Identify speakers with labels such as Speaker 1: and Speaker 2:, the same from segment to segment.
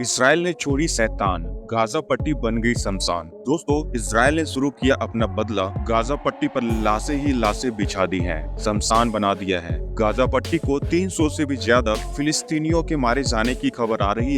Speaker 1: Israel ने छोड़ी शैतान, गाजा पट्टी बन गई शमशान। दोस्तों, इसराइल ने शुरू किया अपना बदला, गाजा पट्टी पर लाशें ही लाशें बिछा दी हैं, शमशान बना दिया है। गाजा पट्टी को 300 से भी ज्यादा फिलिस्तीनियों के मारे जाने की खबर आ रही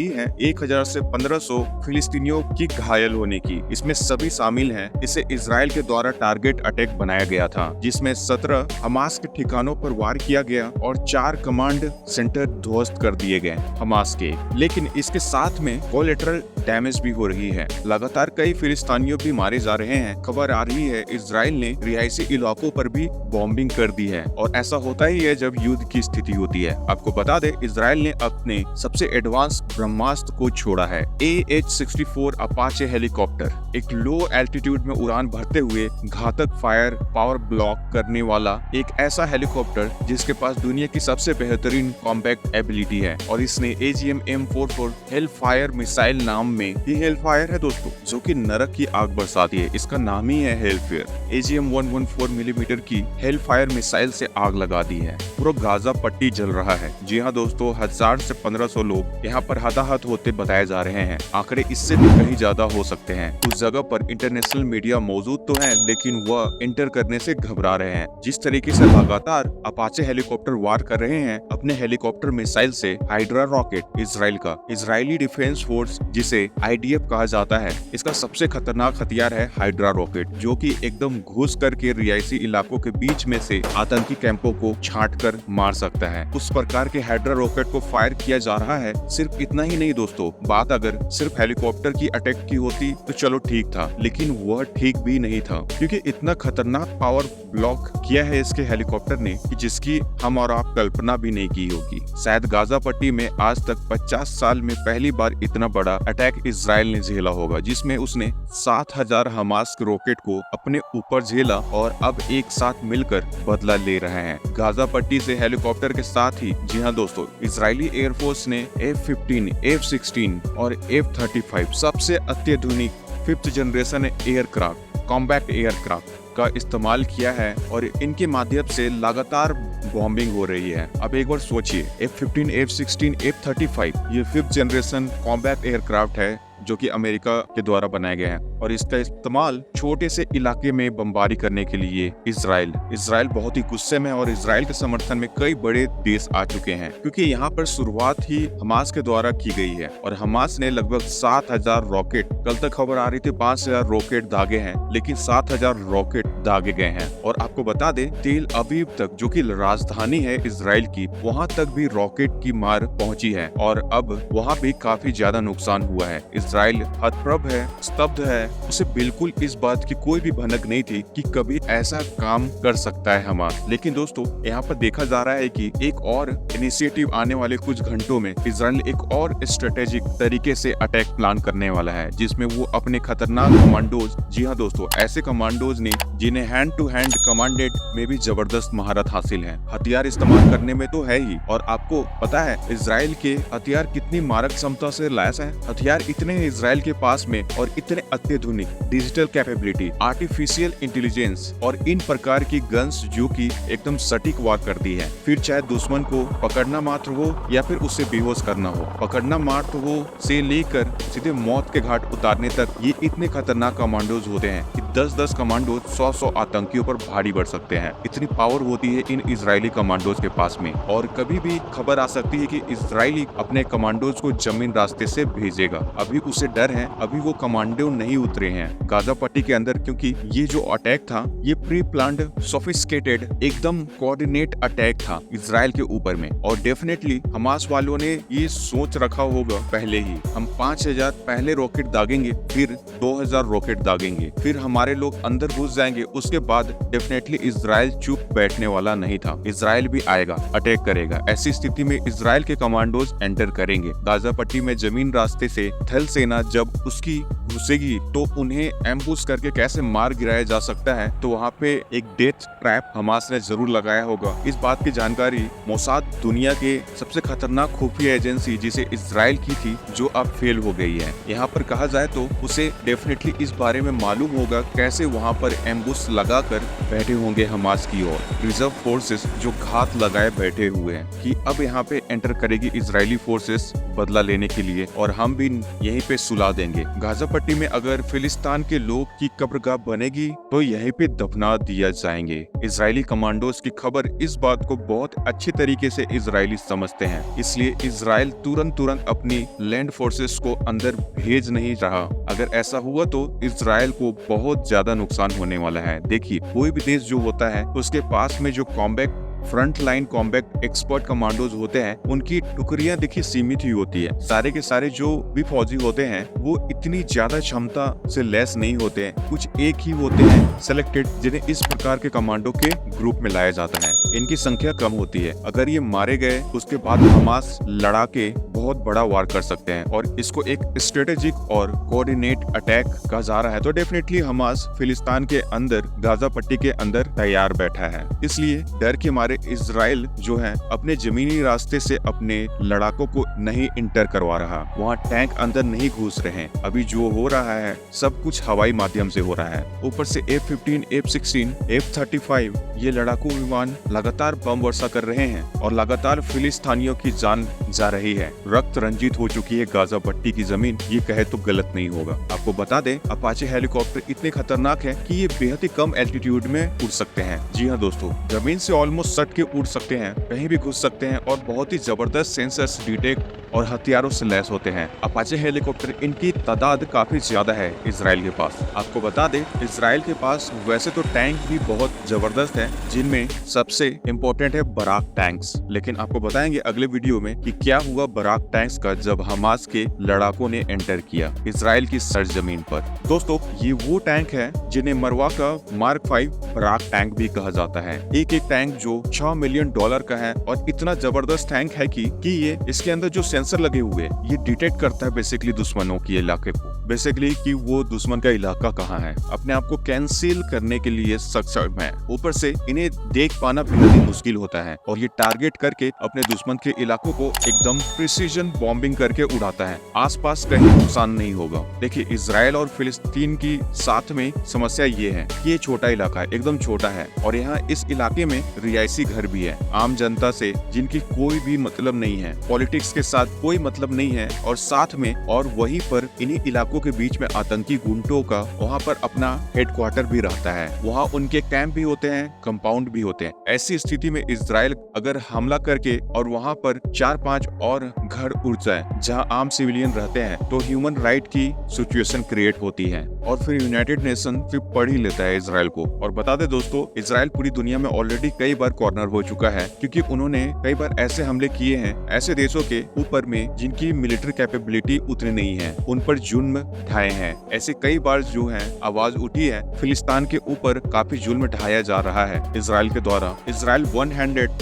Speaker 1: है। 1000 से 1500 फिलिस्तीनियों की घायल होने की। इसमें सभी शामिल हैं। इसे इसराइल के द्वारा टारगेट अटैक बनाया गया था, जिसमें 17 हमास के ठिकानों पर वार किया गया और 4 कमांड सेंटर ध्वस्त कर दिए गए हमास के। लेकिन इसके साथ में कोलेटरल डैमेज भी हो रही है। लगातार कई फिलिस्तीनियों भी मारे जा रहे हैं। खबर आ रही है इसराइल ने रिहायशी इलाकों पर भी बॉम्बिंग कर दी है, और ऐसा होता ही है जब युद्ध की स्थिति होती है। आपको बता दें, इसराइल ने अपने सबसे एडवांस ब्रह्मास्त्र को छोड़ा है। AH-64 अपाचे हेलीकॉप्टर एक लो एल्टीट्यूड में उड़ान भरते हुए घातक फायर पावर ब्लॉक करने वाला एक ऐसा हेलीकॉप्टर जिसके पास दुनिया की सबसे बेहतरीन कॉम्पैक्ट एबिलिटी है। और इसने AGM-M44 हेलफायर मिसाइल नाम में, ये हेलफायर है दोस्तों, जो कि नरक की आग बरसाती है। इसका नाम ही है हेलफायर। AGM-114 मिलीमीटर की हेलफायर मिसाइल से आग लगा दी है। पूरा गाजा पट्टी जल रहा है। जी हाँ दोस्तों, 1000 से 1500 लोग यहाँ पर हताहत होते बताए जा रहे हैं। आंकड़े इससे भी कहीं ज्यादा हो सकते हैं। उस जगह पर इंटरनेशनल मीडिया मौजूद तो है, लेकिन वह इंटर करने से घबरा रहे हैं। जिस तरीके से लगातार अपाचे हेलीकॉप्टर वार कर रहे हैं अपने हेलीकॉप्टर मिसाइल से, हाइड्रा रॉकेट इसराइल का, इजरायली डिफेंस फोर्स जिसे IDF कहा जाता है, इसका सबसे खतरनाक हथियार है हाइड्रा रॉकेट, जो कि एकदम घुस करके रिहायशी इलाकों के बीच में से आतंकी कैंपों को छांट कर मार सकता है। उस प्रकार के हाइड्रा रॉकेट को फायर किया जा रहा है। सिर्फ इतना ही नहीं दोस्तों, बात अगर सिर्फ हेलीकॉप्टर की अटैक की होती तो चलो ठीक था, लेकिन वह ठीक भी नहीं था, क्योंकि इतना खतरनाक पावर ब्लॉक किया है इसके हेलीकॉप्टर ने कि जिसकी हम और आप कल्पना भी नहीं की होगी। शायद गाजा पट्टी में आज तक 50 साल में पहली बार इतना बड़ा अटैक इसराइल ने झेला होगा, जिसमें उसने 7000 हमास के रॉकेट को अपने ऊपर झेला और अब एक साथ मिलकर बदला ले रहे हैं। गाजा पट्टी से हेलीकॉप्टर के साथ ही, जी हाँ दोस्तों, इजरायली एयरफोर्स ने F-15, F-16 और F-35 सबसे अत्याधुनिक 5th generation aircraft, combat aircraft का इस्तेमाल किया है, और इनके माध्यम से लगातार बॉम्बिंग हो रही है। अब एक बार सोचिए, F-15, F-16, F-35 ये 5th जनरेशन कॉम्बैक्ट एयरक्राफ्ट है जो कि अमेरिका के द्वारा बनाए गए हैं, और इसका इस्तेमाल छोटे से इलाके में बमबारी करने के लिए इसराइल बहुत ही गुस्से में, और इसराइल के समर्थन में कई बड़े देश आ चुके हैं, क्योंकि यहाँ पर शुरुआत ही हमास के द्वारा की गई है। और हमास ने लगभग 7000 रॉकेट, कल तक खबर आ रही थी 5000 रॉकेट दागे हैं, लेकिन 7000 रॉकेट दागे गए हैं। और आपको बता दें, तेल अवीव तक, जो कि राजधानी है इसराइल की, वहाँ तक भी रॉकेट की मार पहुंची है, और अब वहाँ भी काफी ज्यादा नुकसान हुआ है। इसराइल हतप्रभ है, स्तब्ध है। उसे बिल्कुल इस बात की कोई भी भनक नहीं थी कि कभी ऐसा काम कर सकता है हमास। लेकिन दोस्तों, यहाँ पर देखा जा रहा है कि एक और इनिशिएटिव आने वाले कुछ घंटों में इसराइल एक और स्ट्रेटेजिक तरीके से अटैक प्लान करने वाला है, जिसमें वो अपने खतरनाक कमांडोज, जी हाँ दोस्तों, ऐसे कमांडोज ने जिन्हें हैंड टू हैंड कमांडेड में भी जबरदस्त महारत हासिल है। हथियार इस्तेमाल करने में तो है ही, और आपको पता है इसराइल के हथियार कितनी मारक क्षमता से लैस है। हथियार इतने हैं इसराइल के पास में, और इतने अत्याधुनिक डिजिटल कैपेबिलिटी, आर्टिफिशियल इंटेलिजेंस और इन प्रकार की गन्स जो कि एकदम सटीक वार करती है। फिर चाहे दुश्मन को पकड़ना मात्र हो या फिर उसे बेहोश करना हो, पकड़ना मात्र हो से लेकर सीधे मौत के घाट उतारने तक, ये इतने खतरनाक कमांडोज होते हैं कि 10-10 कमांडोज 100-100 आतंकियों पर भारी पड़ सकते हैं। इतनी पावर होती है इन इजरायली कमांडोज के पास में। और कभी भी खबर आ सकती है कि इजरायली अपने कमांडोज को जमीन रास्ते से भेजेगा। अभी उसे डर है, अभी वो कमांडो नहीं उतरे हैं गाजा पट्टी के अंदर, क्योंकि ये जो अटैक था ये प्री प्लान्ड, सोफिस्टिकेटेड, एकदम कोऑर्डिनेट अटैक था इसराइल के ऊपर में। और डेफिनेटली हमास वालों ने ये सोच रखा होगा पहले ही, हम 5000 पहले रॉकेट दागेंगे, फिर 2000 रॉकेट दागेंगे, फिर हमारे लोग अंदर घुस जाएंगे। उसके बाद डेफिनेटली इसराइल चुप बैठने वाला नहीं था। इसराइल भी आएगा, अटैक करेगा। ऐसी स्थिति में इसराइल के कमांडोज एंटर करेंगे गाजा पट्टी में। जमीन रास्ते से थल सेना जब उसकी घुसेगी तो उन्हें एम्बुश करके कैसे मार गिराया जा सकता है, तो वहाँ पे एक डेथ ट्रैप हमास ने जरूर लगाया होगा। इस बात की जानकारी मोसाद दुनिया के सबसे खतरनाक खुफिया एजेंसी जिसे इजराइल की थी, जो अब फेल हो गई है। यहाँ पर कहा जाए तो उसे डेफिनेटली इस बारे में मालूम होगा कैसे वहाँ पर एम्बुश लगाकर बैठे होंगे हमास की ओर रिजर्व फोर्सेस, जो घात लगाए बैठे हुए हैं कि अब यहाँ पे एंटर करेगी इजरायली फोर्सेस बदला लेने के लिए और हम भी यहीं पे सुला देंगे। गाजा पट्टी में अगर फिलिस्तीन के लोग की कब्रगाह बनेगी तो यहीं पे दफना दिया जाएंगे। इजरायली कमांडोज की खबर इस बात को बहुत अच्छी तरीके से इजरायली समझते हैं, इसलिए इजराइल तुरंत अपनी लैंड फोर्सेस को अंदर भेज नहीं रहा। अगर ऐसा हुआ तो इजराइल को बहुत ज्यादा नुकसान होने वाला है। देखिए, कोई भी देश जो होता है उसके पास में जो combat front line combat expert commandos होते हैं, उनकी टुकड़ियां देखिए सीमित ही होती है। सारे के सारे जो भी फौजी होते हैं वो इतनी ज्यादा क्षमता से लैस नहीं होते हैं। कुछ एक ही होते हैं सेलेक्टेड, जिन्हें इस प्रकार के कमांडो के ग्रुप में लाया जाता है। इनकी संख्या कम होती है। अगर ये मारे गए उसके बाद हमास लड़ा के बहुत बड़ा वार कर सकते हैं और इसको एक स्ट्रेटेजिक और कोऑर्डिनेट अटैक कहा जा रहा है। तो डेफिनेटली हमास फिलिस्तीन के अंदर गाजा पट्टी के अंदर तैयार बैठा है। इसलिए डर के मारे इजराइल जो है अपने जमीनी रास्ते से अपने लड़ाकों को नहीं इंटर करवा रहा। वहाँ टैंक अंदर नहीं घुस रहे हैं। अभी जो हो रहा है सब कुछ हवाई माध्यम से हो रहा है। ऊपर से F-15, F-16, F-35 ये लड़ाकू विमान लगातार बम वर्षा कर रहे हैं और लगातार फिलिस्तीनियों की जान जा रही है। रक्त रंजित हो चुकी है गाजा पट्टी की जमीन, ये कहे तो गलत नहीं होगा। आपको बता दें, अपाचे हेलीकॉप्टर इतने खतरनाक है कि ये बेहद ही कम एल्टीट्यूड में उड़ सकते हैं। जी हाँ दोस्तों, जमीन से ऑलमोस्ट सट के उड़ सकते हैं, कहीं भी घुस सकते हैं और बहुत ही जबरदस्त सेंसर्स, डिटेक्ट और हथियारों से लैस होते हैं। अपाचे हेलीकॉप्टर इनकी तादाद काफी ज्यादा है इजराइल के पास। आपको बता दें, इजराइल के पास वैसे तो टैंक भी बहुत जबरदस्त है, जिनमें सबसे इम्पोर्टेंट है बराक टैंक्स। लेकिन आपको बताएंगे अगले वीडियो में कि क्या हुआ बराक टैंक्स का जब हमास के लड़ाकों ने एंटर किया इजराइल की सरजमीन पर। दोस्तों, ये वो टैंक है जिन्हें मरवा का मार्क 5 बराक टैंक भी कहा जाता है। एक टैंक जो $6 मिलियन का है और इतना जबरदस्त टैंक है कि ये इसके अंदर जो सेंसर लगे हुए ये डिटेक्ट करता है बेसिकली दुश्मनों की इलाके को, बेसिकली कि वो दुश्मन का इलाका कहाँ है, अपने आप को कैंसिल करने के लिए सक्षम है। ऊपर से इन्हें देख पाना बेहद ही मुश्किल होता है और ये टारगेट करके अपने दुश्मन के इलाकों को एकदम प्रिसीजन बॉम्बिंग करके उड़ाता है। आसपास कहीं नुकसान नहीं होगा। देखिए, इजराइल और फिलिस्तीन की साथ में समस्या ये है कि ये छोटा इलाका है, एकदम छोटा है और यहाँ इस इलाके में रिहायशी घर भी है, आम जनता से जिनकी कोई भी मतलब नहीं है, पॉलिटिक्स के साथ कोई मतलब नहीं है और साथ में और वहीं पर इन्हीं इलाकों के बीच में आतंकी गुंडों का वहाँ पर अपना हेडक्वार्टर भी रहता है। वहाँ उनके कैंप भी होते हैं, कंपाउंड भी होते हैं। ऐसी स्थिति में इजराइल अगर हमला करके और वहाँ पर 4-5 और घर उड़ जाए जहाँ आम सिविलियन रहते हैं, तो ह्यूमन राइट की सिचुएशन क्रिएट होती है और फिर यूनाइटेड नेशन फिर पढ़ ही लेता है इजराइल को। और बता दे दोस्तों, इजराइल पूरी दुनिया में ऑलरेडी कई बार कॉर्नर हो चुका है, क्योंकि उन्होंने कई बार ऐसे हमले किए हैं ऐसे देशों के ऊपर में जिनकी मिलिट्री कैपेबिलिटी उतनी नहीं है, उन पर जुल्म ढाए हैं। ऐसे कई बार जो है आवाज उठी है, फिलिस्तीन के ऊपर काफी जुल्म ढाया जा रहा है इजराइल के द्वारा। इजराइल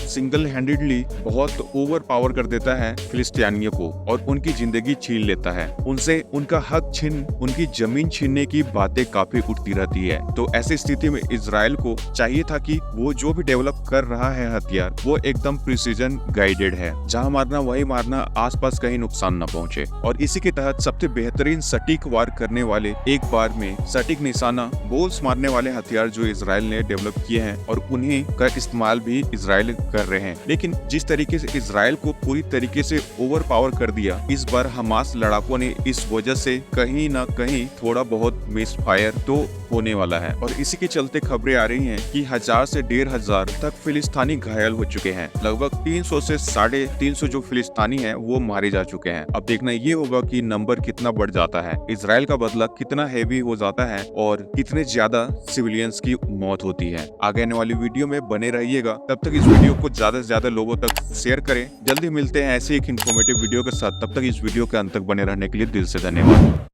Speaker 1: सिंगल हैंडेडली बहुत ओवर पावर कर देता है फिलिस्तीनियों को और उनकी जिंदगी छीन लेता है, उनसे उनका हक छीन, उनकी जमीन छीनने की बातें काफी उठती रहती है। तो ऐसी स्थिति में इजराइल को चाहिए था कि वो जो भी डेवलप कर रहा है हथियार, वो एकदम प्रिसीजन गाइडेड है, जहाँ मारना वही मारना, आसपास कहीं नुकसान न पहुंचे। और इसी के तहत सबसे बेहतरीन सटीक वार करने वाले, एक बार में सटीक निशाना बोल्स मारने वाले हथियार जो इजराइल ने डेवलप किए हैं और उन्हीं का इस्तेमाल भी इजराइल कर रहे हैं। लेकिन जिस तरीके से इजराइल को पूरी तरीके से ओवर पावर कर दिया, इस बार हमास लड़ाकों ने इस वजह से कहीं न कहीं थोड़ा बहुत मिस फायर तो होने वाला है। और इसी के चलते खबरें आ रही हैं कि 1000 से 1500 तक फिलिस्तीनी घायल हो चुके हैं। लगभग 300 से 350 जो फिलिस्तीनी हैं वो मारे जा चुके हैं। अब देखना ये होगा कि नंबर कितना बढ़ जाता है, इजराइल का बदला कितना हैवी हो जाता है और कितने ज्यादा सिविलियंस की मौत होती है। आगे आने वाली वीडियो में बने रहिएगा। तब तक इस वीडियो को ज्यादा से ज्यादा लोगों तक शेयर करें। जल्दी मिलते हैं ऐसे एक इन्फॉर्मेटिव वीडियो के साथ। तब तक इस वीडियो के अंत तक बने रहने के लिए दिल से धन्यवाद।